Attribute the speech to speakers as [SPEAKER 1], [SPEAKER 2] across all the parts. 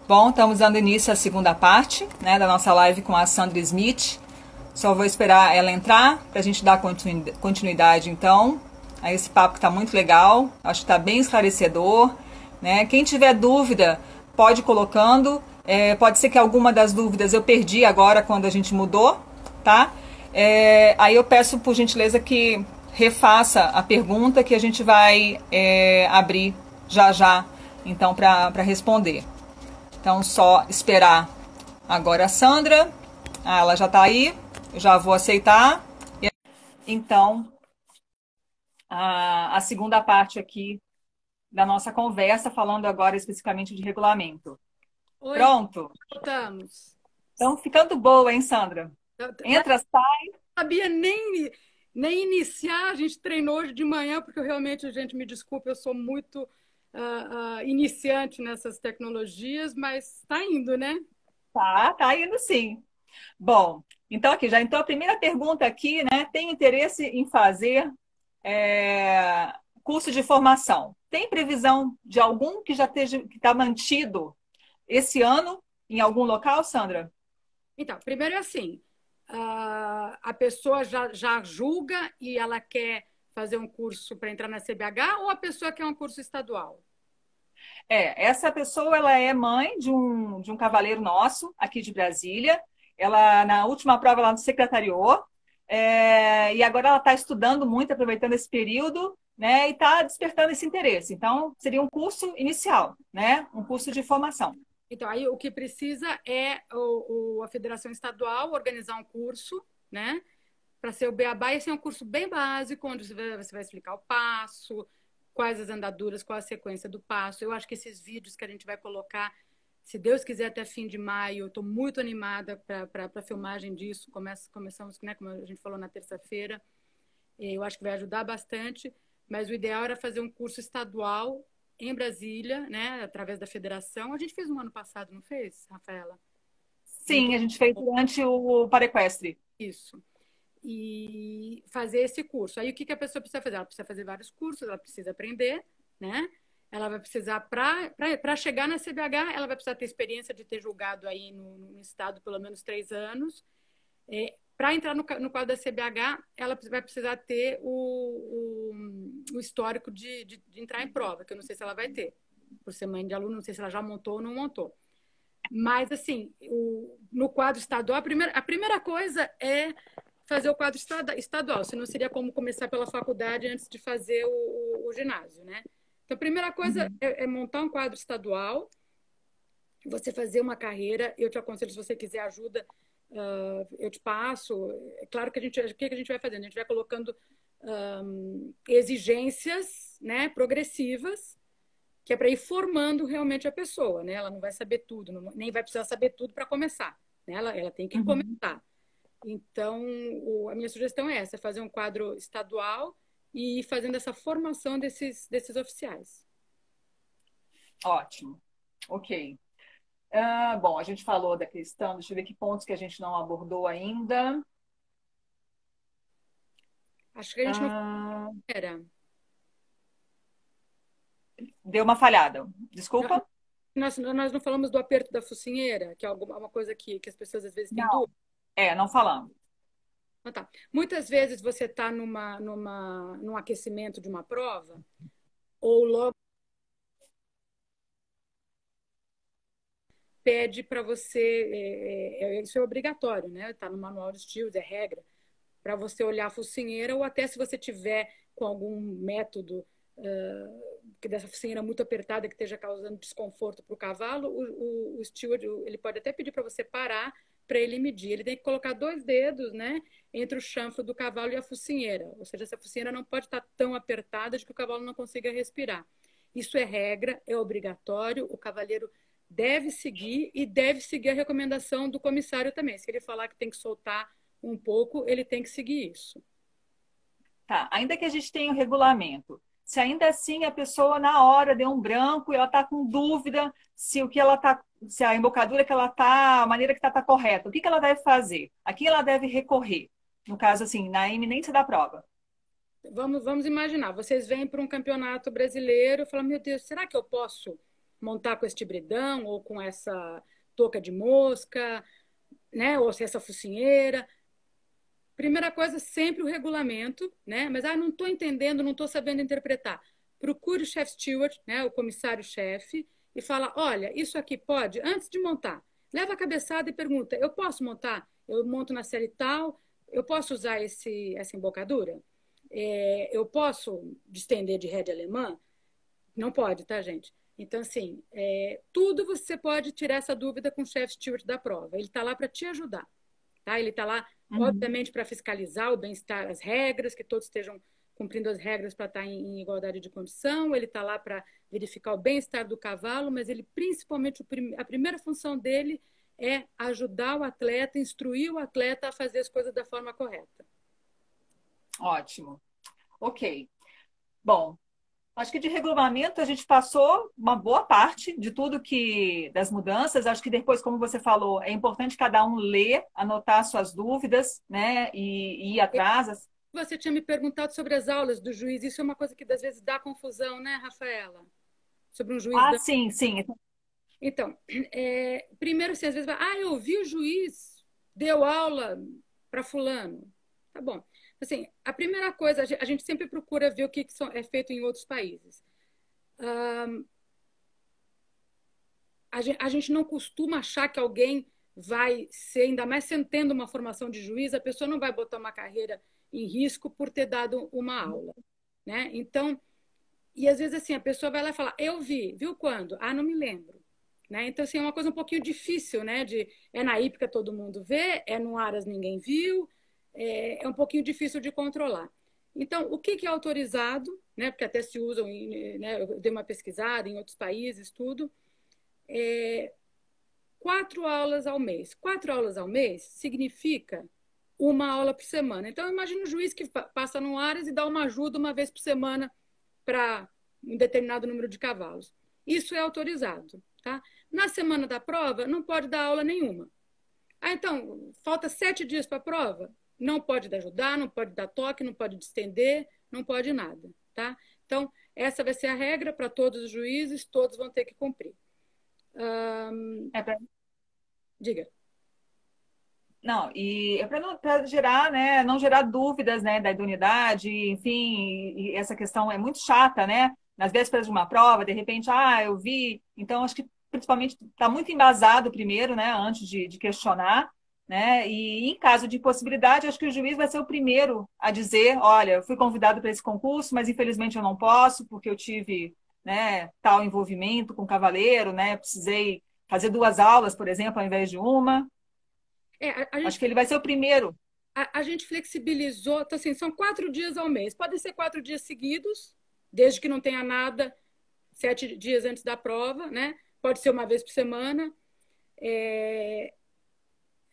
[SPEAKER 1] Bom, estamos dando início à segunda parte, né, da nossa live com a Sandra Smith. Só vou esperar ela entrar para a gente dar continuidade, então, a esse papo que está muito legal. Acho que está bem esclarecedor, né? Quem tiver dúvida, pode ir colocando. Pode ser que alguma das dúvidas eu perdi agora quando a gente mudou, tá? Aí eu peço, por gentileza, que refaça a pergunta que a gente vai abrir já já, então, para responder. Então, só esperar agora a Sandra. Ah, ela já está aí. Eu já vou aceitar. Então, a segunda parte aqui da nossa conversa, falando agora especificamente de regulamento.
[SPEAKER 2] Oi,
[SPEAKER 1] Pronto?
[SPEAKER 2] voltamos.
[SPEAKER 1] Então, ficando boa, hein, Sandra?
[SPEAKER 2] Não
[SPEAKER 1] Entra, sai.
[SPEAKER 2] sabia nem iniciar, a gente treinou hoje de manhã, porque eu realmente, gente, me desculpe, eu sou muito iniciante nessas tecnologias, mas está indo, né?
[SPEAKER 1] Tá indo sim. Bom, então aqui já entrou a primeira pergunta aqui, né? Tem interesse em fazer curso de formação? Tem previsão de algum que já esteja, que está mantido esse ano em algum local, Sandra?
[SPEAKER 2] Então, primeiro é assim, a pessoa já julga e ela quer fazer um curso para entrar na CBH ou a pessoa quer um curso estadual?
[SPEAKER 1] Essa pessoa ela é mãe de um cavaleiro nosso aqui de Brasília. Ela na última prova ela se secretariou e agora ela está estudando muito, aproveitando esse período, né? E está despertando esse interesse. Então seria um curso inicial, né? Um curso de formação.
[SPEAKER 2] Então, aí o que precisa é a Federação Estadual organizar um curso, né? Para ser o Beabá, esse é um curso bem básico, onde você vai explicar o passo, quais as andaduras, qual a sequência do passo. Eu acho que esses vídeos que a gente vai colocar, se Deus quiser, até fim de maio, eu estou muito animada para a filmagem disso. Começamos, né, como a gente falou, na terça-feira. Eu acho que vai ajudar bastante, mas o ideal era fazer um curso estadual em Brasília, né, através da federação. A gente fez um ano passado, não fez, Rafaela? Não
[SPEAKER 1] Sim,
[SPEAKER 2] tô...
[SPEAKER 1] a gente fez durante o Parequestre.
[SPEAKER 2] Isso. E fazer esse curso. Aí o que a pessoa precisa fazer? Ela precisa fazer vários cursos, ela precisa aprender, né? Ela vai precisar, para chegar na CBH, ela vai precisar ter experiência de ter julgado aí no estado pelo menos 3 anos. Para entrar no quadro da CBH, ela vai precisar ter o histórico de entrar em prova, que eu não sei se ela vai ter. Por ser mãe de aluno, não sei se ela já montou ou não montou. Mas, assim, no quadro estadual, a primeira coisa é fazer o quadro estadual, senão seria como começar pela faculdade antes de fazer o ginásio, né? Então, a primeira coisa
[SPEAKER 1] Uhum.
[SPEAKER 2] é montar um quadro estadual, você fazer uma carreira. Eu te aconselho, se você quiser ajuda, eu te passo. É claro que o que a gente vai fazendo? A gente vai colocando exigências, né, progressivas, que é para ir formando realmente a pessoa, né? Ela não vai saber tudo, nem vai precisar saber tudo para começar, né? Ela tem que
[SPEAKER 1] Uhum.
[SPEAKER 2] começar. Então, a minha sugestão é essa, fazer um quadro estadual e ir fazendo essa formação desses oficiais.
[SPEAKER 1] Ótimo. Ok. Bom, a gente falou da questão, deixa eu ver que pontos que a gente não abordou ainda.
[SPEAKER 2] Acho que a gente não
[SPEAKER 1] Ah,
[SPEAKER 2] era.
[SPEAKER 1] deu uma falhada. Desculpa?
[SPEAKER 2] Nós não falamos do aperto da focinheira, que é uma coisa que as pessoas às vezes têm
[SPEAKER 1] Não.
[SPEAKER 2] dúvida.
[SPEAKER 1] Não falamos.
[SPEAKER 2] Ah, tá. Muitas vezes você está num aquecimento de uma prova, ou logo pede para você, isso é obrigatório, né? Está no manual de estilos, é regra, para você olhar a focinheira, ou até se você tiver com algum método que dessa focinheira muito apertada que esteja causando desconforto para o cavalo, o steward ele pode até pedir para você parar para ele medir. Ele tem que colocar 2 dedos, né, entre o chanfro do cavalo e a focinheira. Ou seja, essa focinheira não pode estar tão apertada de que o cavalo não consiga respirar. Isso é regra, é obrigatório. O cavaleiro deve seguir e deve seguir a recomendação do comissário também. Se ele falar que tem que soltar um pouco, ele tem que seguir isso.
[SPEAKER 1] Tá. Ainda que a gente tenha o regulamento, se ainda assim a pessoa na hora deu um branco e ela está com dúvida se o que ela tá, se a embocadura que ela tá, a maneira que está tá correta, o que que ela deve fazer? A quem ela deve recorrer? No caso, assim, na iminência da prova.
[SPEAKER 2] Vamos imaginar, vocês vêm para um campeonato brasileiro e falam, meu Deus, será que eu posso montar com este bridão ou com essa touca de mosca, né? Ou se essa focinheira. Primeira coisa, sempre o regulamento, né? Mas não estou entendendo, não estou sabendo interpretar. Procure o chefe steward, né? O comissário-chefe, e fala: olha, isso aqui pode, antes de montar, leva a cabeçada e pergunta: eu posso montar? Eu monto na série tal, eu posso usar essa embocadura? Eu posso distender de rédea alemã? Não pode, tá, gente? Então, assim, tudo você pode tirar essa dúvida com o chefe steward da prova. Ele está lá para te ajudar. Tá? Ele está lá,
[SPEAKER 1] Uhum.
[SPEAKER 2] obviamente, para fiscalizar o bem-estar, as regras, que todos estejam cumprindo as regras para estar em igualdade de condição. Ele está lá para verificar o bem-estar do cavalo, mas ele, principalmente, a primeira função dele é ajudar o atleta, instruir o atleta a fazer as coisas da forma correta.
[SPEAKER 1] Ótimo. Ok. Bom, acho que de regulamento a gente passou uma boa parte de tudo das mudanças. Acho que depois, como você falou, é importante cada um ler, anotar suas dúvidas, né, e ir atrás.
[SPEAKER 2] Você tinha me perguntado sobre as aulas do juiz. Isso é uma coisa que às vezes dá confusão, né, Rafaela? Sobre um juiz.
[SPEAKER 1] Ah, sim, sim.
[SPEAKER 2] Então, primeiro, assim, às vezes, eu vi o juiz deu aula para fulano. Tá bom. Assim, a primeira coisa, a gente sempre procura ver o que é feito em outros países. A gente não costuma achar que alguém vai ser, ainda mais sendo tendo uma formação de juiz, a pessoa não vai botar uma carreira em risco por ter dado uma aula, né? Então, e às vezes assim, a pessoa vai lá e fala: eu vi, viu quando? Não me lembro. Né? Então, assim, é uma coisa um pouquinho difícil, né? É na hípica todo mundo vê, é no Aras ninguém viu, é um pouquinho difícil de controlar. Então, o que é autorizado, né? Porque até se usam, né? Eu dei uma pesquisada em outros países, tudo. 4 aulas ao mês. 4 aulas ao mês significa uma aula por semana. Então, imagina o juiz que passa no Aras e dá uma ajuda uma vez por semana para um determinado número de cavalos. Isso é autorizado. Tá? Na semana da prova, não pode dar aula nenhuma. Então, falta 7 dias para a prova? Não pode ajudar, não pode dar toque, não pode distender, não pode nada. Tá? Então, essa vai ser a regra para todos os juízes, todos vão ter que cumprir. Diga.
[SPEAKER 1] Não, e é para gerar, né, não gerar dúvidas, né, da idoneidade, enfim, e essa questão é muito chata, né? Nas vésperas de uma prova, de repente, eu vi. Então, acho que principalmente está muito embasado primeiro, né, antes de questionar, né? E em caso de possibilidade, acho que o juiz vai ser o primeiro a dizer: olha, eu fui convidado para esse concurso, mas infelizmente eu não posso, porque eu tive, né, tal envolvimento com o cavaleiro, né? Precisei fazer 2 aulas, por exemplo, ao invés de uma. Acho que ele vai ser o primeiro.
[SPEAKER 2] A gente flexibilizou, então, assim, são 4 dias ao mês. Podem ser 4 dias seguidos, desde que não tenha nada 7 dias antes da prova, né? Pode ser uma vez por semana.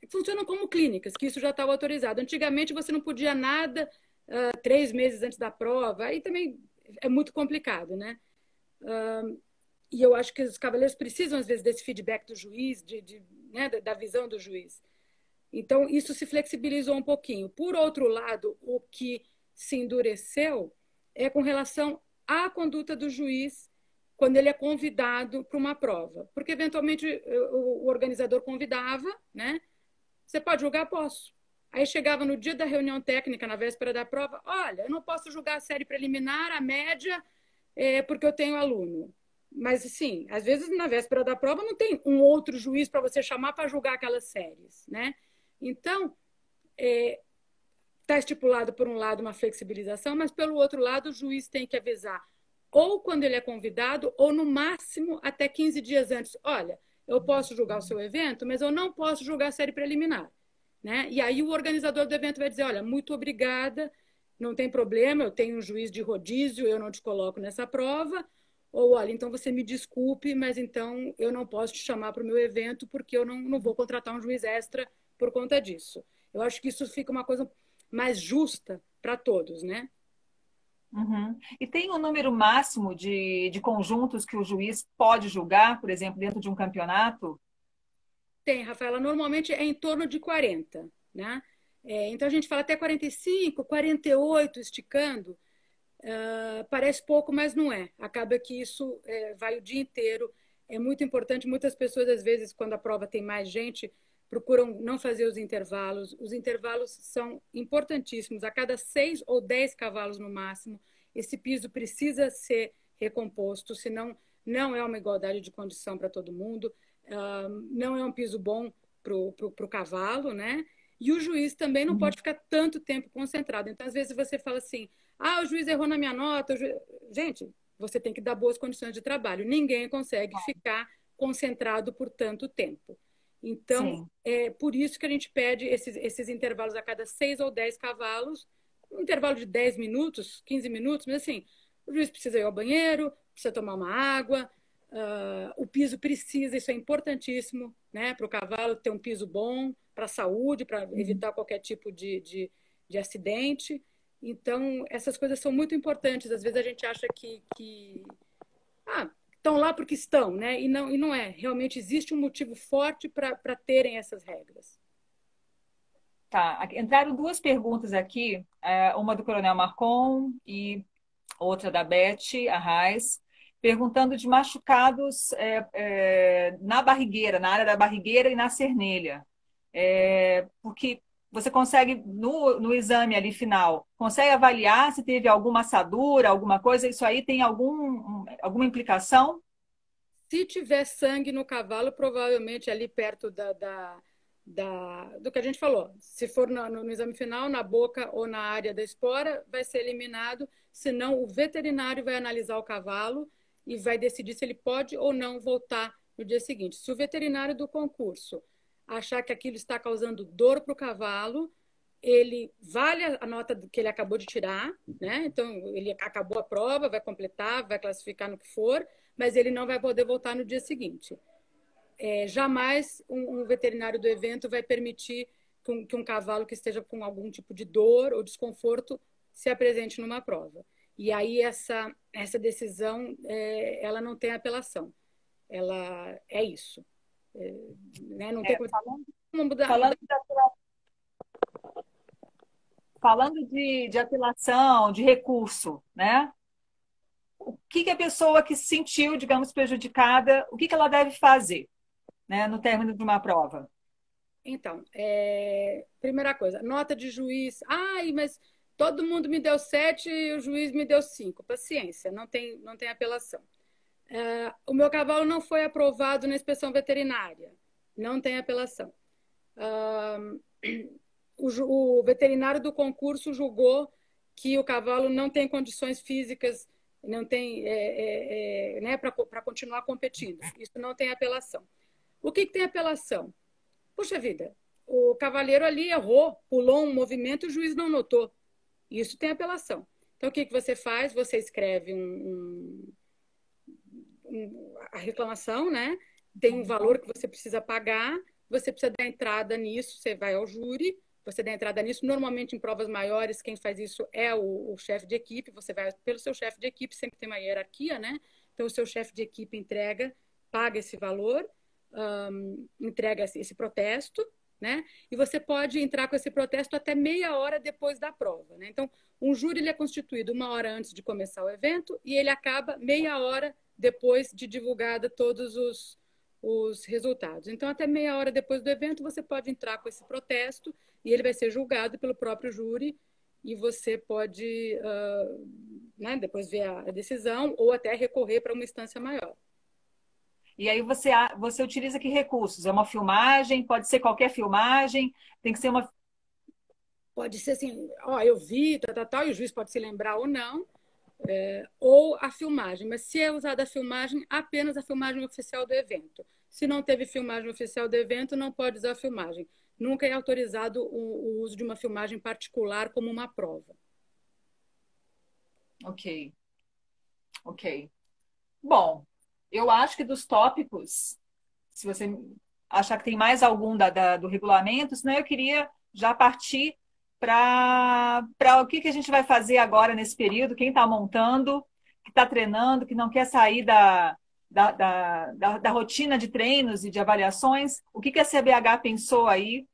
[SPEAKER 2] Funcionam como clínicas, que isso já estava autorizado. Antigamente você não podia nada 3 meses antes da prova, aí também é muito complicado, né? E eu acho que os cavaleiros precisam, às vezes, desse feedback do juiz, né, da visão do juiz. Então, isso se flexibilizou um pouquinho. Por outro lado, o que se endureceu é com relação à conduta do juiz quando ele é convidado para uma prova. Porque, eventualmente, o organizador convidava, né? Você pode julgar? Posso. Aí chegava no dia da reunião técnica, na véspera da prova: olha, eu não posso julgar a série preliminar, a média, porque eu tenho aluno. Mas, assim, às vezes, na véspera da prova, não tem um outro juiz para você chamar para julgar aquelas séries, né? Então, está estipulado, por um lado, uma flexibilização, mas, pelo outro lado, o juiz tem que avisar ou quando ele é convidado, ou, no máximo, até 15 dias antes: olha, eu posso julgar o seu evento, mas eu não posso julgar a série preliminar. Né? E aí o organizador do evento vai dizer: olha, muito obrigada, não tem problema, eu tenho um juiz de rodízio, eu não te coloco nessa prova. Ou, olha, então você me desculpe, mas então eu não posso te chamar para o meu evento porque eu não vou contratar um juiz extra por conta disso. Eu acho que isso fica uma coisa mais justa para todos, né?
[SPEAKER 1] Uhum. E tem um número máximo de conjuntos que o juiz pode julgar, por exemplo, dentro de um campeonato?
[SPEAKER 2] Tem, Rafaela. Normalmente é em torno de 40, né? Então a gente fala até 45, 48, esticando. Parece pouco, mas não é. Acaba que isso vai o dia inteiro. é muito importante. Muitas pessoas, às vezes, quando a prova tem mais gente, procuram não fazer os intervalos. Os intervalos são importantíssimos. A cada 6 ou 10 cavalos no máximo, esse piso precisa ser recomposto, senão não é uma igualdade de condição para todo mundo, não é um piso bom para o cavalo, né? E o juiz também não pode ficar tanto tempo concentrado. Então, às vezes, você fala assim, o juiz errou na minha nota. Gente, você tem que dar boas condições de trabalho. Ninguém consegue ficar concentrado por tanto tempo. Então,
[SPEAKER 1] Sim.
[SPEAKER 2] é por isso que a gente pede esses intervalos a cada 6 ou 10 cavalos, um intervalo de 10 minutos, 15 minutos, mas assim, o juiz precisa ir ao banheiro, precisa tomar uma água, o piso precisa, isso é importantíssimo, né, para o cavalo ter um piso bom, para a saúde, para evitar qualquer tipo de acidente. Então, essas coisas são muito importantes. Às vezes a gente acha que estão lá porque estão, né? E não é. Realmente existe um motivo forte para terem essas regras.
[SPEAKER 1] Tá. Entraram duas perguntas aqui, uma do Coronel Marcon e outra da Beth Arraes, perguntando de machucados na barrigueira, na área da barrigueira e na cernelha. Porque você consegue, no exame ali final, consegue avaliar se teve alguma assadura, alguma coisa, isso aí tem alguma implicação?
[SPEAKER 2] Se tiver sangue no cavalo, provavelmente ali perto do que a gente falou. Se for no exame final, na boca ou na área da espora, vai ser eliminado. Senão, o veterinário vai analisar o cavalo e vai decidir se ele pode ou não voltar no dia seguinte. Se o veterinário do concurso achar que aquilo está causando dor para o cavalo, ele vale a nota que ele acabou de tirar, né? Então, ele acabou a prova, vai completar, vai classificar no que for, mas ele não vai poder voltar no dia seguinte. Jamais um veterinário do evento vai permitir que um cavalo que esteja com algum tipo de dor ou desconforto se apresente numa prova. E aí essa decisão, ela não tem apelação. Ela é isso. Né? Não tem como mudar.
[SPEAKER 1] Falando de apelação, de recurso, né? O que a pessoa que se sentiu, digamos, prejudicada, o que ela deve fazer, né, no término de uma prova?
[SPEAKER 2] Então, primeira coisa, nota de juiz. Mas todo mundo me deu 7 e o juiz me deu 5. Paciência, não tem apelação. O meu cavalo não foi aprovado na inspeção veterinária. Não tem apelação. O veterinário do concurso julgou que o cavalo não tem condições físicas, não tem né, para continuar competindo. Isso não tem apelação. O que tem apelação? Puxa vida, o cavaleiro ali errou, pulou um movimento e o juiz não notou. Isso tem apelação. Então, o que você faz? Você escreve a reclamação, né? Tem um valor que você precisa pagar, você precisa dar entrada nisso, você vai ao júri, você dá entrada nisso. Normalmente, em provas maiores, quem faz isso é o chefe de equipe. Você vai pelo seu chefe de equipe, sempre tem uma hierarquia, né? Então, o seu chefe de equipe entrega, paga esse valor, entrega esse protesto, né? E você pode entrar com esse protesto até meia hora depois da prova, né? Então, um júri ele é constituído 1 hora antes de começar o evento e ele acaba meia hora depois de divulgada todos os resultados. Então, até meia hora depois do evento, você pode entrar com esse protesto e ele vai ser julgado pelo próprio júri e você pode, né, depois ver a decisão ou até recorrer para uma instância maior.
[SPEAKER 1] E aí você utiliza que recursos? É uma filmagem? Pode ser qualquer filmagem? Tem que ser uma...
[SPEAKER 2] Pode ser assim, eu vi, tal, e o juiz pode se lembrar ou não, ou a filmagem. Mas se é usada a filmagem, apenas a filmagem oficial do evento. Se não teve filmagem oficial do evento, não pode usar a filmagem. Nunca é autorizado o uso de uma filmagem particular como uma prova.
[SPEAKER 1] Ok. Bom, eu acho que dos tópicos, se você achar que tem mais algum do regulamento, senão eu queria já partir para o que a gente vai fazer agora nesse período, quem está montando, que está treinando, que não quer sair da rotina de treinos e de avaliações, o que a CBH pensou aí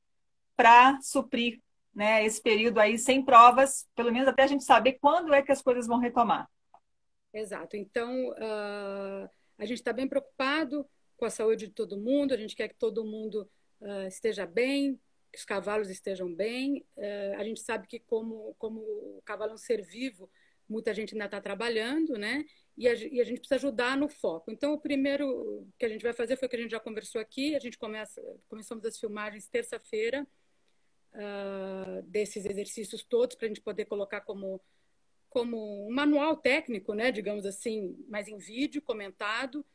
[SPEAKER 1] para suprir, né, esse período aí sem provas, pelo menos até a gente saber quando é que as coisas vão retomar.
[SPEAKER 2] Exato. Então, A gente está bem preocupado com a saúde de todo mundo, a gente quer que todo mundo esteja bem, que os cavalos estejam bem. A gente sabe que como o cavalo é um ser vivo, muita gente ainda está trabalhando, né? E a gente precisa ajudar no foco. Então, o primeiro que a gente vai fazer foi o que a gente já conversou aqui. A gente começamos as filmagens terça-feira desses exercícios todos para a gente poder colocar como um manual técnico, né? Digamos assim, mas em vídeo, comentado.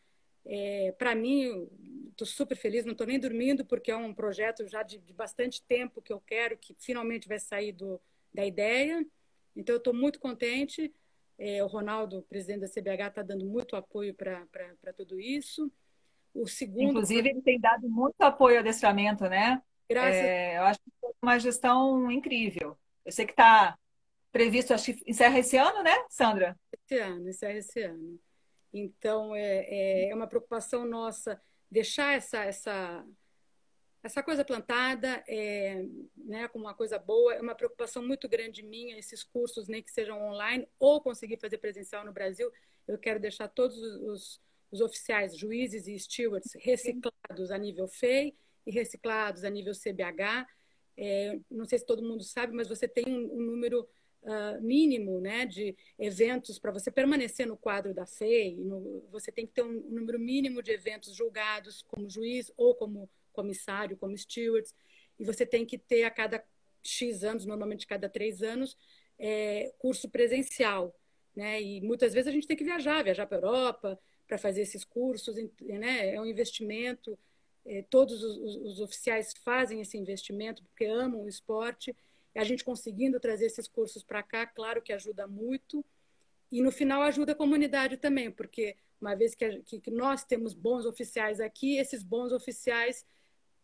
[SPEAKER 2] Para mim, estou super feliz, não estou nem dormindo, porque é um projeto já de bastante tempo que eu quero, que finalmente vai sair da ideia. Então, eu estou muito contente. O Ronaldo, o presidente da CBH, está dando muito apoio para tudo isso. O segundo...
[SPEAKER 1] Inclusive, ele tem dado muito apoio ao adestramento, né?
[SPEAKER 2] Graças
[SPEAKER 1] Eu acho que foi uma gestão incrível. Eu sei que está previsto, acho que encerra esse ano, né, Sandra?
[SPEAKER 2] esse ano, encerra esse ano. Então, é uma preocupação nossa deixar essa coisa plantada, né, como uma coisa boa. É uma preocupação muito grande minha, esses cursos, nem que sejam online, ou conseguir fazer presencial no Brasil. Eu quero deixar todos os oficiais, juízes e stewards reciclados a nível FEI e reciclados a nível CBH. Não sei se todo mundo sabe, mas você tem um número mínimo, né, de eventos para você permanecer no quadro da FEI. Você tem que ter um número mínimo de eventos julgados como juiz ou como comissário, como stewards, e você tem que ter a cada X anos, normalmente cada 3 anos, curso presencial, né? E muitas vezes a gente tem que viajar para a Europa para fazer esses cursos, né? É um investimento, todos os oficiais fazem esse investimento porque amam o esporte. A gente conseguindo trazer esses cursos para cá, claro que ajuda muito, e no final ajuda a comunidade também, porque uma vez que nós temos bons oficiais aqui, esses bons oficiais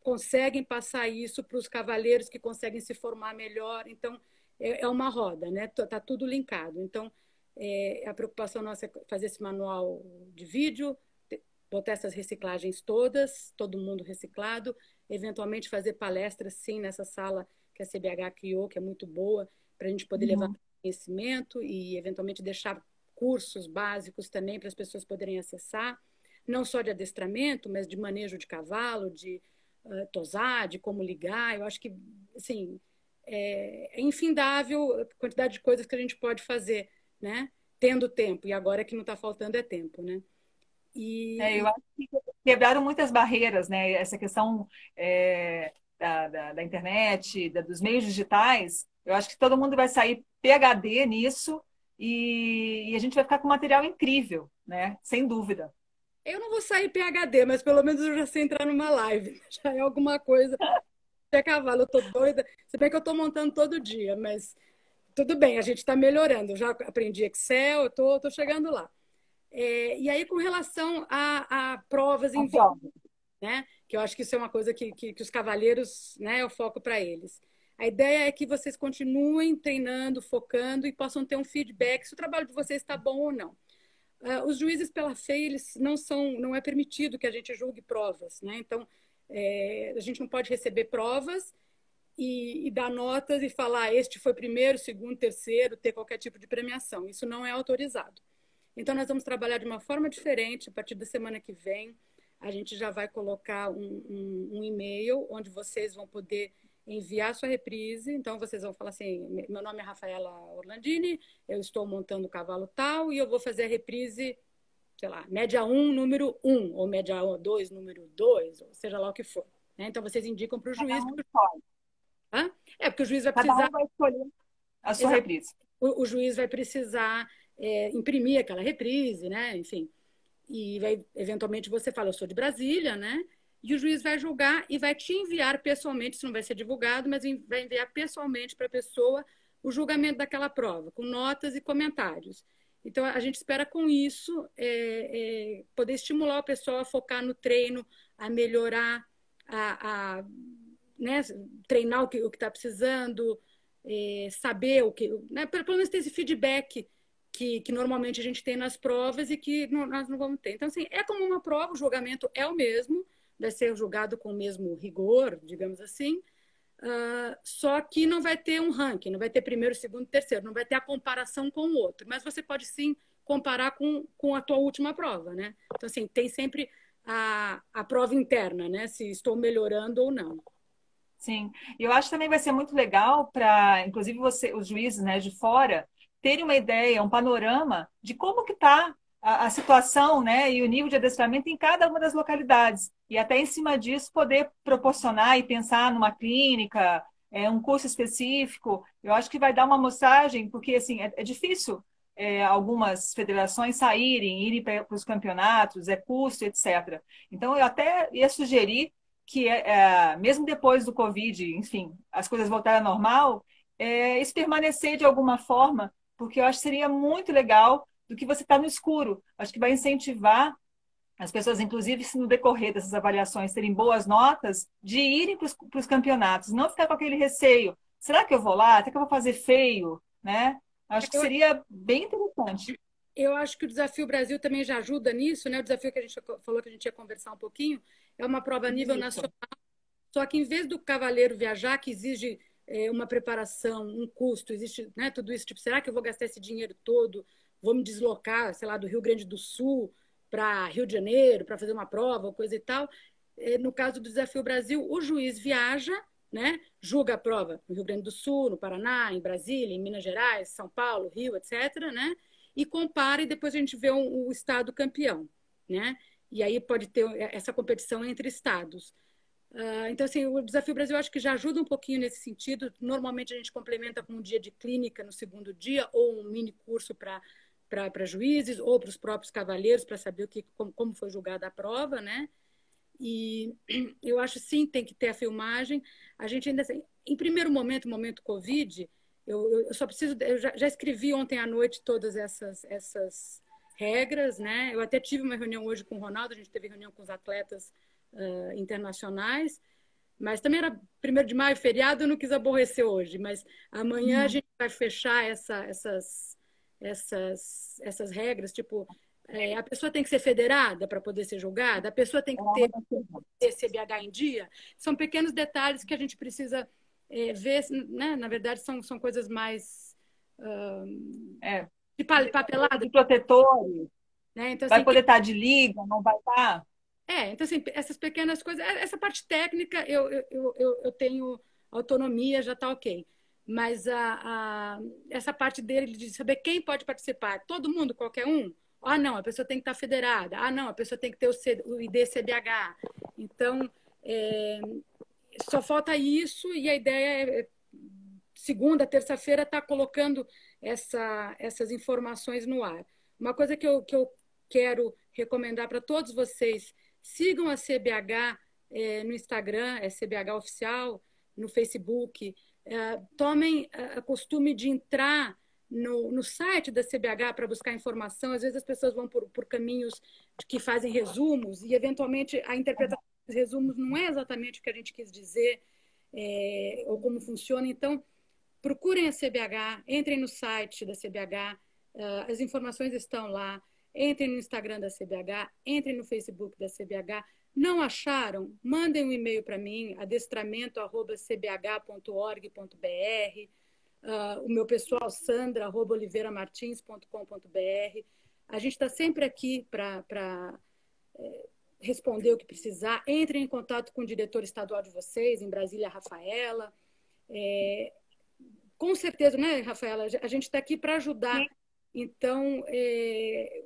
[SPEAKER 2] conseguem passar isso para os cavaleiros que conseguem se formar melhor. Então, é uma roda, né? Tá tudo linkado. Então, a preocupação nossa é fazer esse manual de vídeo, botar essas reciclagens todas, todo mundo reciclado, eventualmente fazer palestras, sim, nessa sala que a CBH criou, que é muito boa, para a gente poder levar conhecimento e, eventualmente, deixar cursos básicos também para as pessoas poderem acessar, não só de adestramento, mas de manejo de cavalo, de tosar, de como ligar. Eu acho que, assim, é infindável a quantidade de coisas que a gente pode fazer, né? Tendo tempo, e agora que não está faltando é tempo, né?
[SPEAKER 1] Eu acho que quebraram muitas barreiras, né? Essa questão da internet, dos meios digitais. Eu acho que todo mundo vai sair PhD nisso e a gente vai ficar com material incrível, né? Sem dúvida.
[SPEAKER 2] Eu não vou sair PhD, mas pelo menos eu já sei entrar numa live. Já é alguma coisa. É cavalo, eu tô doida. Se bem que eu tô montando todo dia, mas tudo bem, a gente está melhorando. Eu já aprendi Excel, eu tô chegando lá. E aí, com relação a provas em vídeo, né? Que eu acho que isso é uma coisa que os cavalheiros, né, é o foco para eles. A ideia é que vocês continuem treinando, focando e possam ter um feedback se o trabalho de vocês está bom ou não. Os juízes pela FEI, eles não é permitido que a gente julgue provas, né? Então, a gente não pode receber provas e dar notas e falar este foi primeiro, segundo, terceiro, ter qualquer tipo de premiação. Isso não é autorizado. Então, nós vamos trabalhar de uma forma diferente. A partir da semana que vem, a gente já vai colocar um e-mail onde vocês vão poder enviar sua reprise. Então, vocês vão falar assim, meu nome é Rafaela Orlandini, eu estou montando o cavalo tal e eu vou fazer a reprise, sei lá, média 1, número 1, ou média 2, número 2, ou seja lá o que for. Né? Então, vocês indicam para o juiz. Porque o juiz vai precisar...
[SPEAKER 1] Cada um vai escolher a sua reprise.
[SPEAKER 2] O juiz vai precisar imprimir aquela reprise, né? Enfim. E vai, eventualmente você fala, eu sou de Brasília, né? E o juiz vai julgar e vai te enviar pessoalmente, isso não vai ser divulgado, mas vai enviar pessoalmente para a pessoa o julgamento daquela prova, com notas e comentários. Então, a gente espera com isso poder estimular o pessoal a focar no treino, a melhorar, né, treinar o que está precisando, saber o que... Né, pelo menos ter esse feedback que normalmente a gente tem nas provas e que nós não vamos ter. Então, assim, é como uma prova, o julgamento é o mesmo, vai ser julgado com o mesmo rigor, digamos assim, só que não vai ter um ranking, não vai ter primeiro, segundo, terceiro, não vai ter a comparação com o outro, mas você pode sim comparar com a tua última prova, né? Então, assim, tem sempre a prova interna, né? Se estou melhorando ou não.
[SPEAKER 1] Sim, e eu acho que também vai ser muito legal para, inclusive, os juízes, né, de fora, terem uma ideia, um panorama de como que está a situação, né, e o nível de adestramento em cada uma das localidades. E até em cima disso poder proporcionar e pensar numa clínica, um curso específico. Eu acho que vai dar uma amostragem, porque assim, é difícil algumas federações irem para os campeonatos, é custo, etc. Então, eu até ia sugerir que mesmo depois do Covid, enfim, as coisas voltarem ao normal, isso permanecer de alguma forma, porque eu acho que seria muito legal do que você está no escuro. Acho que vai incentivar as pessoas, inclusive, se no decorrer dessas avaliações terem boas notas, de irem para os campeonatos, não ficar com aquele receio. Será que eu vou lá? Será que eu vou fazer feio? Né? Acho que seria bem interessante.
[SPEAKER 2] Eu acho que o Desafio Brasil também já ajuda nisso, né? O desafio que a gente falou que a gente ia conversar um pouquinho é uma prova a nível nacional, só que em vez do cavaleiro viajar, que exige uma preparação, um custo, existe, né, tudo isso, tipo, será que eu vou gastar esse dinheiro todo? Vou me deslocar, sei lá, do Rio Grande do Sul para Rio de Janeiro para fazer uma prova, coisa e tal. No caso do Desafio Brasil, o juiz viaja, né, julga a prova no Rio Grande do Sul, no Paraná, em Brasília, em Minas Gerais, São Paulo, Rio, etc., né? E compara e depois a gente vê o estado campeão, né? E aí pode ter essa competição entre estados. Então, assim, o Desafio Brasil eu acho que já ajuda um pouquinho nesse sentido. Normalmente a gente complementa com um dia de clínica no segundo dia ou um mini curso para juízes ou para os próprios cavaleiros para saber como foi julgada a prova, né? E eu acho sim tem que ter a filmagem. A gente ainda assim, em primeiro momento Covid, eu só preciso, eu já escrevi ontem à noite todas essas regras, né? Eu até tive uma reunião hoje com o Ronaldo, a gente teve reunião com os atletas internacionais, mas também era 1º de maio, feriado, eu não quis aborrecer hoje, mas amanhã a gente vai fechar essas regras, tipo, a pessoa tem que ser federada para poder ser julgada, a pessoa tem que ter CBH em dia. São pequenos detalhes que a gente precisa ver, né? Na verdade, são coisas mais de papelada.
[SPEAKER 1] De protetores.
[SPEAKER 2] Né? Então,
[SPEAKER 1] vai
[SPEAKER 2] assim,
[SPEAKER 1] poder estar de liga, não vai estar?
[SPEAKER 2] Então, assim, essas pequenas coisas, essa parte técnica eu tenho autonomia, já está ok. Mas essa parte dele de saber quem pode participar, todo mundo, qualquer um? Ah, não, a pessoa tem que estar federada. Ah, não, a pessoa tem que ter o ID-CBH. Então, só falta isso e a ideia segunda, terça-feira, estar colocando essas informações no ar. Uma coisa que eu quero recomendar para todos vocês, sigam a CBH no Instagram, é CBH Oficial, no Facebook. Tomem o costume de entrar no site da CBH para buscar informação. Às vezes as pessoas vão por caminhos que fazem resumos e, eventualmente, a interpretação dos resumos não é exatamente o que a gente quis dizer ou como funciona. Então, procurem a CBH, entrem no site da CBH, as informações estão lá. Entrem no Instagram da CBH, entrem no Facebook da CBH. Não acharam? Mandem um e-mail para mim, adestramento@cbh.org.br. O meu pessoal, sandra@oliveiramartins.com.br. A gente está sempre aqui para responder o que precisar. Entrem em contato com o diretor estadual de vocês, em Brasília, Rafaela. Com certeza, né, Rafaela? A gente está aqui para ajudar. Sim. Então,
[SPEAKER 1] e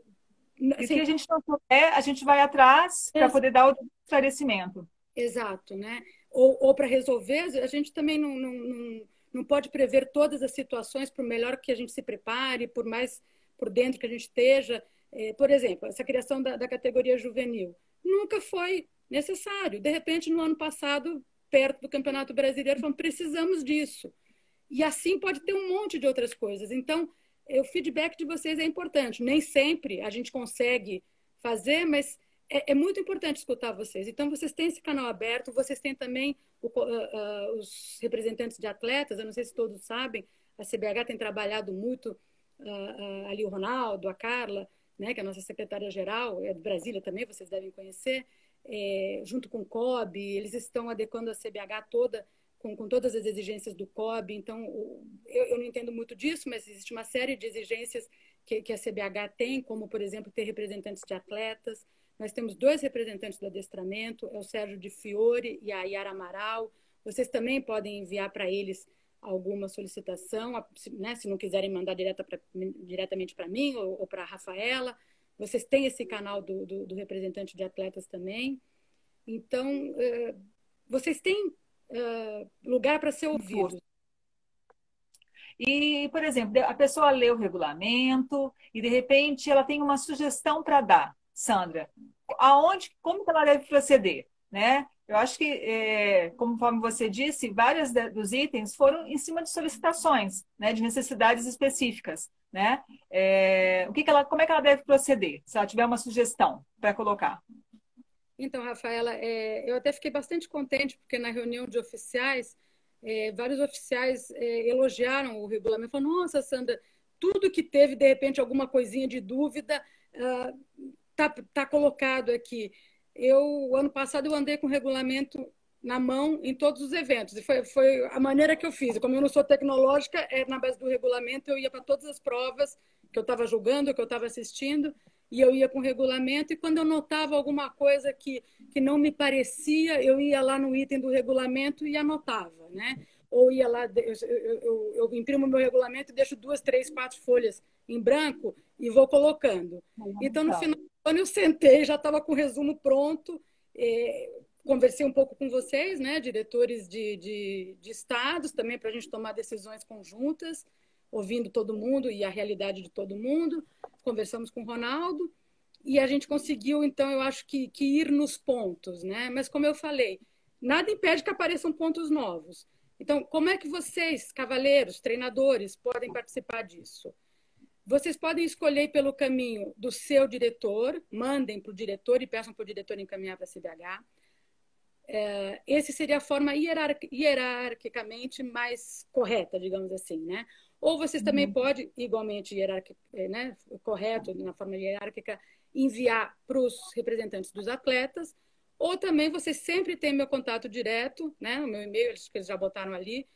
[SPEAKER 1] se a gente não souber, a gente vai atrás para poder dar o esclarecimento.
[SPEAKER 2] Exato, né? Ou para resolver, a gente também não pode prever todas as situações, por melhor que a gente se prepare, por mais por dentro que a gente esteja. Por exemplo, essa criação da categoria juvenil nunca foi necessário. De repente, no ano passado, perto do Campeonato Brasileiro, falamos, precisamos disso. E assim pode ter um monte de outras coisas. Então, o feedback de vocês é importante. Nem sempre a gente consegue fazer, mas é muito importante escutar vocês. Então, vocês têm esse canal aberto, vocês têm também os representantes de atletas, eu não sei se todos sabem, a CBH tem trabalhado muito, ali o Ronaldo, a Carla, né, que é a nossa secretária-geral, é de Brasília também, vocês devem conhecer, junto com o COB, eles estão adequando a CBH toda com todas as exigências do COB. Então, eu não entendo muito disso, mas existe uma série de exigências que a CBH tem, como, por exemplo, ter representantes de atletas. Nós temos 2 representantes do adestramento, é o Sérgio de Fiore e a Yara Amaral. Vocês também podem enviar para eles alguma solicitação, né, se não quiserem mandar diretamente para mim ou para a Rafaela. Vocês têm esse canal do representante de atletas também. Então, vocês têm lugar para ser ouvidos.
[SPEAKER 1] E, por exemplo, a pessoa lê o regulamento e, de repente, ela tem uma sugestão para dar. Sandra, como que ela deve proceder, né? Eu acho que, conforme você disse, vários dos itens foram em cima de solicitações, né, de necessidades específicas, né? Como é que ela deve proceder, se ela tiver uma sugestão para colocar?
[SPEAKER 2] Então, Rafaela, eu até fiquei bastante contente, porque na reunião de oficiais, vários oficiais elogiaram o regulamento, falaram, nossa, Sandra, tudo que teve, de repente, alguma coisinha de dúvida, tá colocado aqui. Ano passado, eu andei com o regulamento na mão em todos os eventos, e foi a maneira que eu fiz. Como eu não sou tecnológica, na base do regulamento, eu ia para todas as provas que eu estava julgando, que eu estava assistindo, e eu ia com o regulamento, e quando eu notava alguma coisa que não me parecia, eu ia lá no item do regulamento e anotava, né? Ou ia lá, eu imprimo meu regulamento e deixo 2, 3, 4 folhas em branco e vou colocando. Então, no final do ano, eu sentei, já estava com o resumo pronto, conversei um pouco com vocês, né, diretores de estados, também para a gente tomar decisões conjuntas, ouvindo todo mundo e a realidade de todo mundo. Conversamos com o Ronaldo e a gente conseguiu, então, eu acho que ir nos pontos, né? Mas, como eu falei, nada impede que apareçam pontos novos. Então, como é que vocês, cavaleiros, treinadores, podem participar disso? Vocês podem escolher pelo caminho do seu diretor, mandem para o diretor e peçam para o diretor encaminhar para a CBH. Esse seria a forma hierarquicamente mais correta, digamos assim, né? Ou vocês também podem, igualmente né, correto, na forma hierárquica, enviar para os representantes dos atletas, ou também vocês sempre têm meu contato direto, né, o meu e-mail, que eles já botaram ali,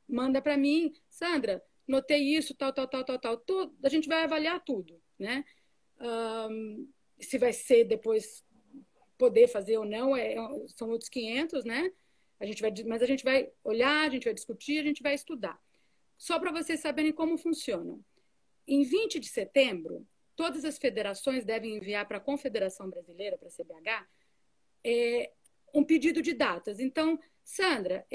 [SPEAKER 2] manda para mim, Sandra, notei isso, tal, a gente vai avaliar tudo, né? Se vai ser depois poder fazer ou não, são outros 500, né? Mas a gente vai olhar, a gente vai discutir, a gente vai estudar. Só para vocês saberem como funcionam. Em 20 de setembro, todas as federações devem enviar para a Confederação Brasileira, para a CBH, um pedido de datas. Então, Sandra,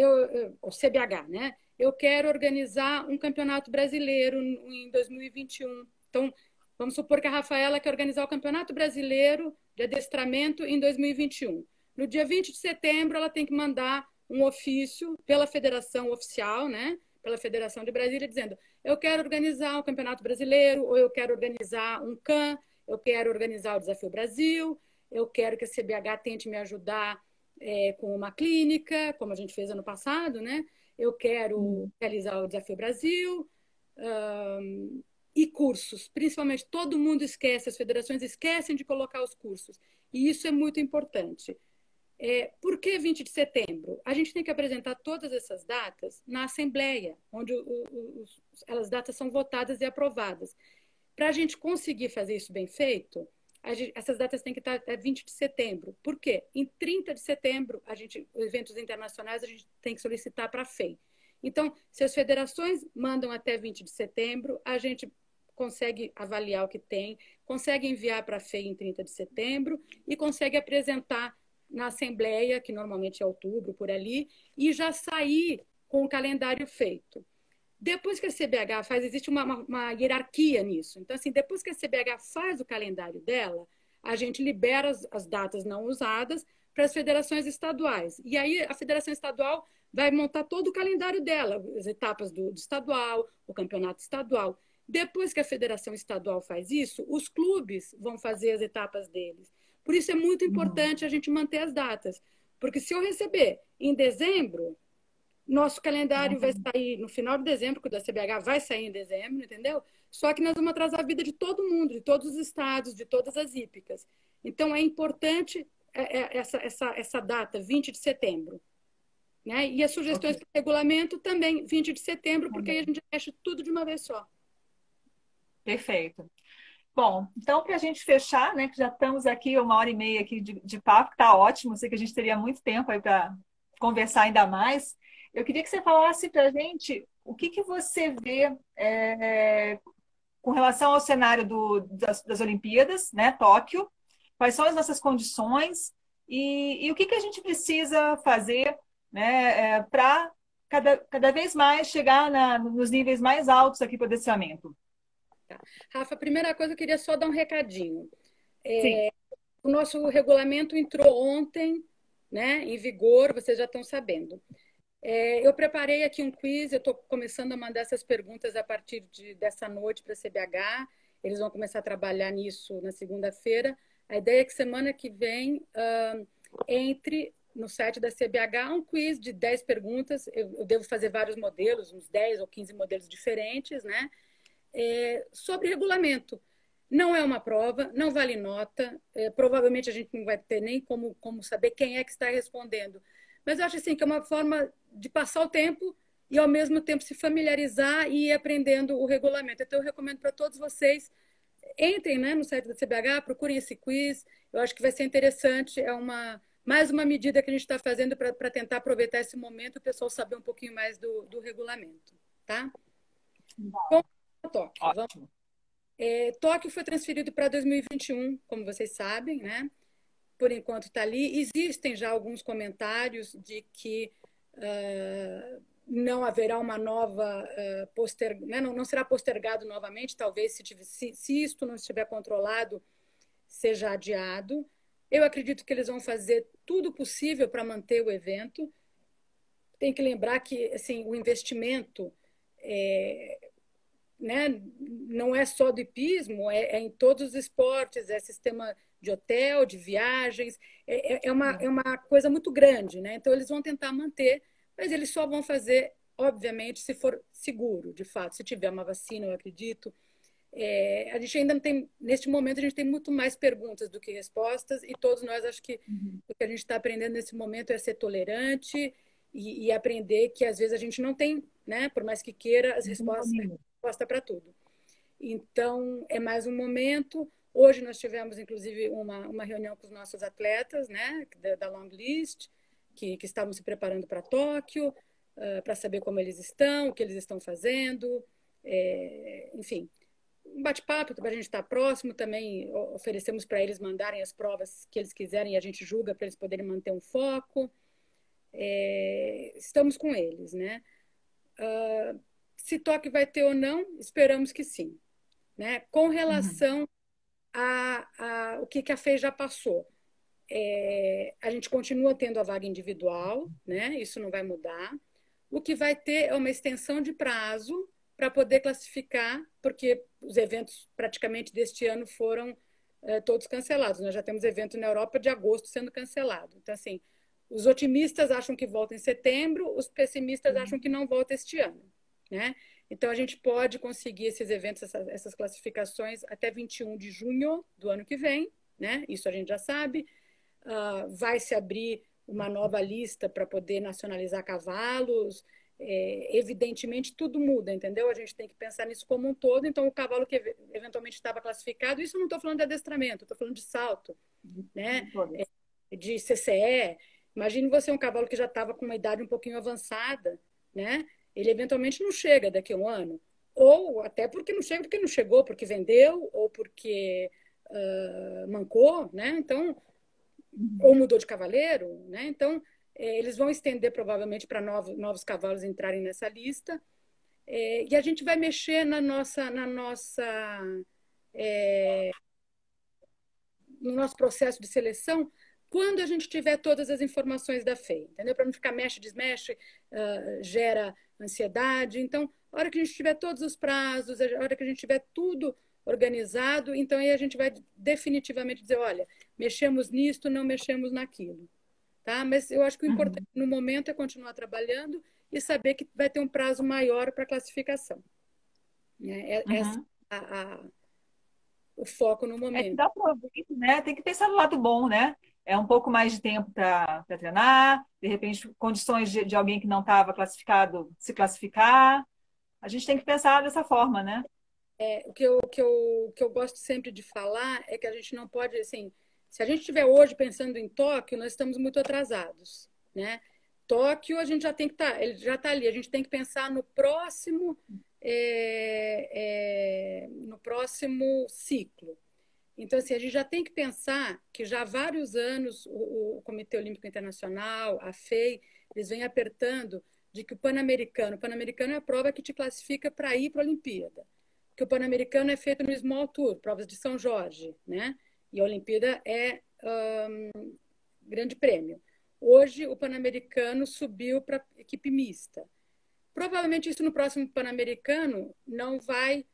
[SPEAKER 2] o CBH, né? Eu quero organizar um campeonato brasileiro em 2021. Então, vamos supor que a Rafaela quer organizar o Campeonato Brasileiro de Adestramento em 2021. No dia 20 de setembro, ela tem que mandar um ofício pela federação oficial, né? Pela Federação de Brasília, dizendo: eu quero organizar um Campeonato Brasileiro, ou eu quero organizar um CAN, eu quero organizar o Desafio Brasil, eu quero que a CBH tente me ajudar com uma clínica, como a gente fez ano passado, né? Eu quero realizar o Desafio Brasil, e cursos, principalmente. Todo mundo esquece, as federações esquecem de colocar os cursos, e isso é muito importante. Por que 20 de setembro? A gente tem que apresentar todas essas datas na Assembleia, onde as datas são votadas e aprovadas. Para a gente conseguir fazer isso bem feito, essas datas têm que estar até 20 de setembro. Por quê? Em 30 de setembro, eventos internacionais, a gente tem que solicitar para a FEI. Então, se as federações mandam até 20 de setembro, a gente consegue avaliar o que tem, consegue enviar para a FEI em 30 de setembro e consegue apresentar na Assembleia, que normalmente é outubro, por ali, e já sair com o calendário feito. Depois que a CBH faz, existe uma hierarquia nisso. Então, assim, depois que a CBH faz o calendário dela, a gente libera as datas não usadas para as federações estaduais. E aí a federação estadual vai montar todo o calendário dela, as etapas do estadual, o campeonato estadual. Depois que a federação estadual faz isso, os clubes vão fazer as etapas deles. Por isso é muito importante a gente manter as datas. Porque se eu receber em dezembro, nosso calendário vai sair no final de dezembro, porque o da CBH vai sair em dezembro, entendeu? Só que nós vamos atrasar a vida de todo mundo, de todos os estados, de todas as hípicas. Então, é importante essa data, 20 de setembro. Né? E as sugestões para o regulamento também, 20 de setembro, porque aí a gente fecha tudo de uma vez só.
[SPEAKER 1] Perfeito. Bom, então, para a gente fechar, né, que já estamos aqui 1h30 aqui de papo, tá ótimo. Sei que a gente teria muito tempo aí para conversar ainda mais. Eu queria que você falasse para a gente o que que você vê com relação ao cenário das Olimpíadas, né, Tóquio, quais são as nossas condições e o que que a gente precisa fazer, né, para cada vez mais chegar nos níveis mais altos aqui para o adestramenento.
[SPEAKER 2] Tá. Rafa, a primeira coisa, eu queria só dar um recadinho.
[SPEAKER 1] Sim.
[SPEAKER 2] O nosso regulamento entrou ontem, né, em vigor, vocês já estão sabendo. Eu preparei aqui um quiz, eu estou começando a mandar essas perguntas a partir dessa noite para a CBH. Eles vão começar a trabalhar nisso na segunda-feira. A ideia é que semana que vem entre no site da CBH um quiz de 10 perguntas. Eu devo fazer vários modelos, uns 10 ou 15 modelos diferentes, né? Sobre regulamento. Não é uma prova, não vale nota. Provavelmente a gente não vai ter nem como saber quem é que está respondendo. Mas eu acho assim, que é uma forma de passar o tempo e, ao mesmo tempo, se familiarizar e ir aprendendo o regulamento. Então, eu recomendo para todos vocês, entrem, né, no site da CBH, procurem esse quiz. Eu acho que vai ser interessante. É mais uma medida que a gente está fazendo para tentar aproveitar esse momento e o pessoal saber um pouquinho mais do regulamento. Tá? Bom, Tóquio.
[SPEAKER 1] Ótimo.
[SPEAKER 2] Tóquio foi transferido para 2021, como vocês sabem, né? Por enquanto está ali. Existem já alguns comentários de que não haverá uma nova né? Não será postergado novamente, talvez se isto não estiver controlado, seja adiado. Eu acredito que eles vão fazer tudo possível para manter o evento. Tem que lembrar que assim, o investimento né, não é só do hipismo, é em todos os esportes, é sistema de hotel, de viagens, é uma coisa muito grande, né? Então eles vão tentar manter, mas eles só vão fazer, obviamente, se for seguro, de fato, se tiver uma vacina, eu acredito. A gente ainda não tem, neste momento, a gente tem muito mais perguntas do que respostas, e todos nós, acho que o que a gente está aprendendo nesse momento é ser tolerante e aprender que às vezes a gente não tem, né, por mais que queira, as resposta para tudo. Então, é mais um momento. Hoje nós tivemos, inclusive, uma reunião com os nossos atletas, né, da long list, que estavam se preparando para Tóquio, para saber como eles estão, o que eles estão fazendo, enfim, um bate-papo para a gente estar próximo. Também oferecemos para eles mandarem as provas que eles quiserem e a gente julga para eles poderem manter um foco. Estamos com eles, né? Se Tóquio vai ter ou não, esperamos que sim, né? Com relação o que a FEI já passou, a gente continua tendo a vaga individual, né? Isso não vai mudar. O que vai ter é uma extensão de prazo para poder classificar, porque os eventos praticamente deste ano foram todos cancelados. Nós já temos evento na Europa de agosto sendo cancelado. Então, assim, os otimistas acham que volta em setembro, os pessimistas acham que não volta este ano, né? Então, a gente pode conseguir esses eventos, essas classificações até 21 de junho do ano que vem, né? Isso a gente já sabe. Vai se abrir uma nova lista para poder nacionalizar cavalos. Evidentemente, tudo muda, entendeu? A gente tem que pensar nisso como um todo. Então, o cavalo que eventualmente estava classificado, isso eu não estou falando de adestramento, estou falando de salto, né? De CCE. Imagine você um cavalo que já estava com uma idade um pouquinho avançada, né? Ele eventualmente não chega daqui a um ano. Ou até porque não chega, porque não chegou, porque vendeu, ou porque mancou, né? Então, ou mudou de cavaleiro, né? Então, eles vão estender provavelmente para novos cavalos entrarem nessa lista. E a gente vai mexer no nosso processo de seleção quando a gente tiver todas as informações da FEI, entendeu? Para não ficar mexe, desmexe, gera ansiedade. Então, a hora que a gente tiver todos os prazos, a hora que a gente tiver tudo organizado, então aí a gente vai definitivamente dizer, olha, mexemos nisto, não mexemos naquilo. Tá? Mas eu acho que o importante no momento é continuar trabalhando e saber que vai ter um prazo maior para a classificação. Esse é o foco no momento.
[SPEAKER 1] Dá proveito, né? Tem que pensar no lado bom, né? É um pouco mais de tempo para treinar, de repente, condições de alguém que não estava classificado se classificar. A gente tem que pensar dessa forma, né?
[SPEAKER 2] o que eu gosto sempre de falar é que a gente não pode, assim, se a gente estiver hoje pensando em Tóquio, nós estamos muito atrasados, né? Tóquio, a gente já tem que estar, ele já está ali, a gente tem que pensar no próximo ciclo. Então, assim, a gente já tem que pensar que já há vários anos o Comitê Olímpico Internacional, a FEI, eles vêm apertando de que o Pan-Americano é a prova que te classifica para ir para a Olimpíada. Que o Pan-Americano é feito no Small Tour, provas de São Jorge, né? E a Olimpíada é grande prêmio. Hoje, o Pan-Americano subiu para equipe mista. Provavelmente isso no próximo Pan-Americano não vai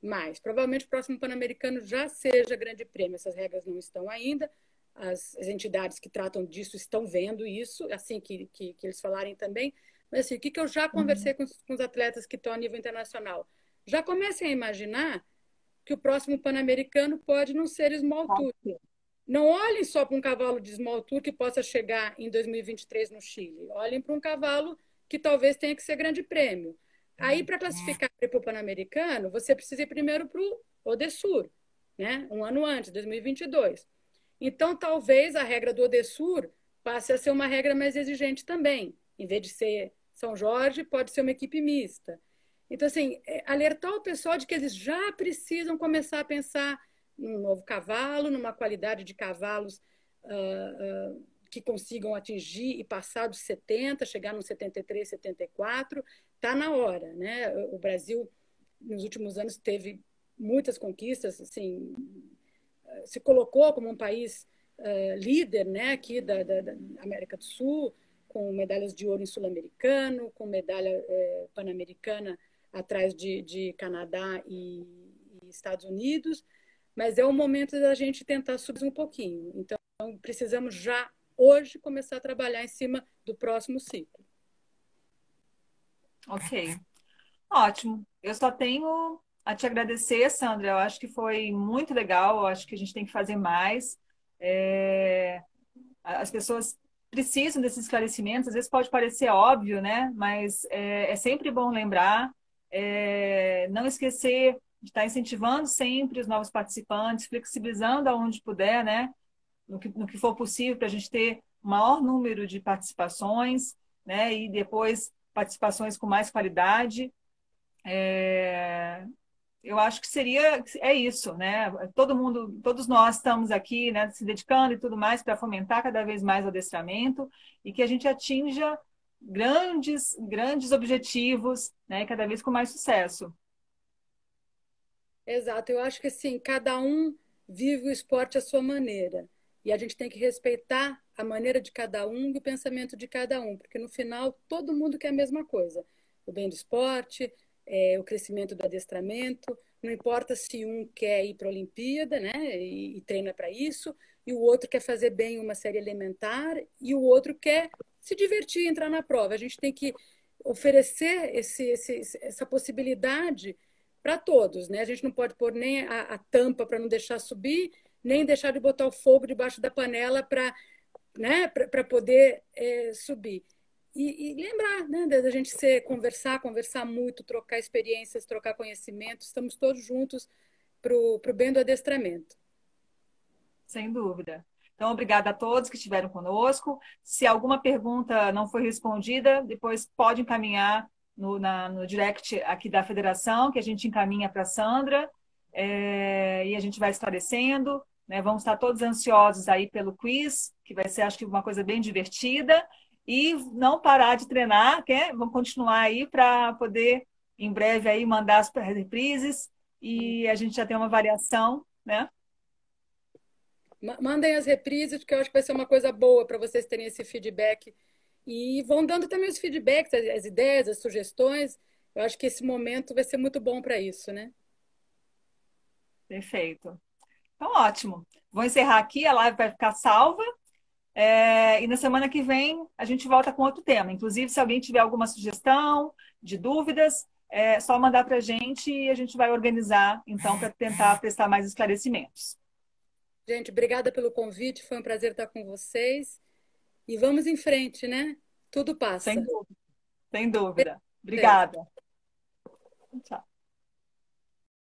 [SPEAKER 2] mais. Provavelmente o próximo Pan-Americano já seja grande prêmio. Essas regras não estão ainda. As entidades que tratam disso estão vendo isso, assim que eles falarem também. Mas assim, o que eu já conversei com os atletas que estão a nível internacional? Já comecem a imaginar que o próximo Pan-Americano pode não ser small tour. Não olhem só para um cavalo de small tour que possa chegar em 2023 no Chile. Olhem para um cavalo que talvez tenha que ser grande prêmio. Aí, para classificar para o Pan-Americano, você precisa ir primeiro para o Odessur, né? Um ano antes, 2022. Então, talvez a regra do Odessur passe a ser uma regra mais exigente também. Em vez de ser São Jorge, pode ser uma equipe mista. Então, assim, alertar o pessoal de que eles já precisam começar a pensar num novo cavalo, numa qualidade de cavalos que consigam atingir e passar dos 70, chegar nos 73, 74, está na hora, né? O Brasil, nos últimos anos, teve muitas conquistas, assim, se colocou como um país líder, né, aqui da América do Sul, com medalhas de ouro em sul-americano, com medalha pan-americana atrás de Canadá e Estados Unidos, mas é o momento da gente tentar subir um pouquinho. Então, precisamos já, hoje, começar a trabalhar em cima do próximo ciclo.
[SPEAKER 1] Ok, ótimo. Eu só tenho a te agradecer, Sandra. Eu acho que foi muito legal. Eu acho que a gente tem que fazer mais. As pessoas precisam desses esclarecimentos. Às vezes pode parecer óbvio, né? Mas é sempre bom lembrar. Não esquecer de estar incentivando sempre os novos participantes, flexibilizando aonde puder, né? No que for possível, para a gente ter o maior número de participações, né? E depois participações com mais qualidade. Eu acho que é isso, né? Todo mundo, todos nós estamos aqui, né, se dedicando e tudo mais para fomentar cada vez mais o adestramento e que a gente atinja grandes objetivos, né, cada vez com mais sucesso.
[SPEAKER 2] Exato, eu acho que assim, cada um vive o esporte à sua maneira. E a gente tem que respeitar a maneira de cada um e o pensamento de cada um, porque no final todo mundo quer a mesma coisa. O bem do esporte, o crescimento do adestramento, não importa se um quer ir para a Olimpíada, né, e treina para isso, e o outro quer fazer bem uma série elementar, e o outro quer se divertir, entrar na prova. A gente tem que oferecer essa possibilidade para todos, né? A gente não pode pôr nem a tampa para não deixar subir, nem deixar de botar o fogo debaixo da panela para, né, para poder subir. E lembrar, né, da gente conversar muito, trocar experiências, trocar conhecimentos. Estamos todos juntos para o bem do adestramento.
[SPEAKER 1] Sem dúvida. Então, obrigada a todos que estiveram conosco. Se alguma pergunta não foi respondida, depois pode encaminhar no direct aqui da federação, que a gente encaminha para a Sandra, e a gente vai esclarecendo, né? Vamos estar todos ansiosos aí pelo quiz, que vai ser, acho que, uma coisa bem divertida, e não parar de treinar, vamos continuar aí para poder, em breve, aí mandar as reprises, e a gente já tem uma variação, né?
[SPEAKER 2] Mandem as reprises, porque eu acho que vai ser uma coisa boa para vocês terem esse feedback. E vão dando também os feedbacks, as ideias, as sugestões. Eu acho que esse momento vai ser muito bom para isso, né?
[SPEAKER 1] Perfeito. Então, ótimo. Vou encerrar aqui, a live vai ficar salva. E na semana que vem a gente volta com outro tema. Inclusive, se alguém tiver alguma sugestão, de dúvidas, é só mandar para a gente e a gente vai organizar, então, para tentar prestar mais esclarecimentos.
[SPEAKER 2] Gente, obrigada pelo convite. Foi um prazer estar com vocês. E vamos em frente, né? Tudo passa.
[SPEAKER 1] Sem dúvida. Sem dúvida. Obrigada. Tchau.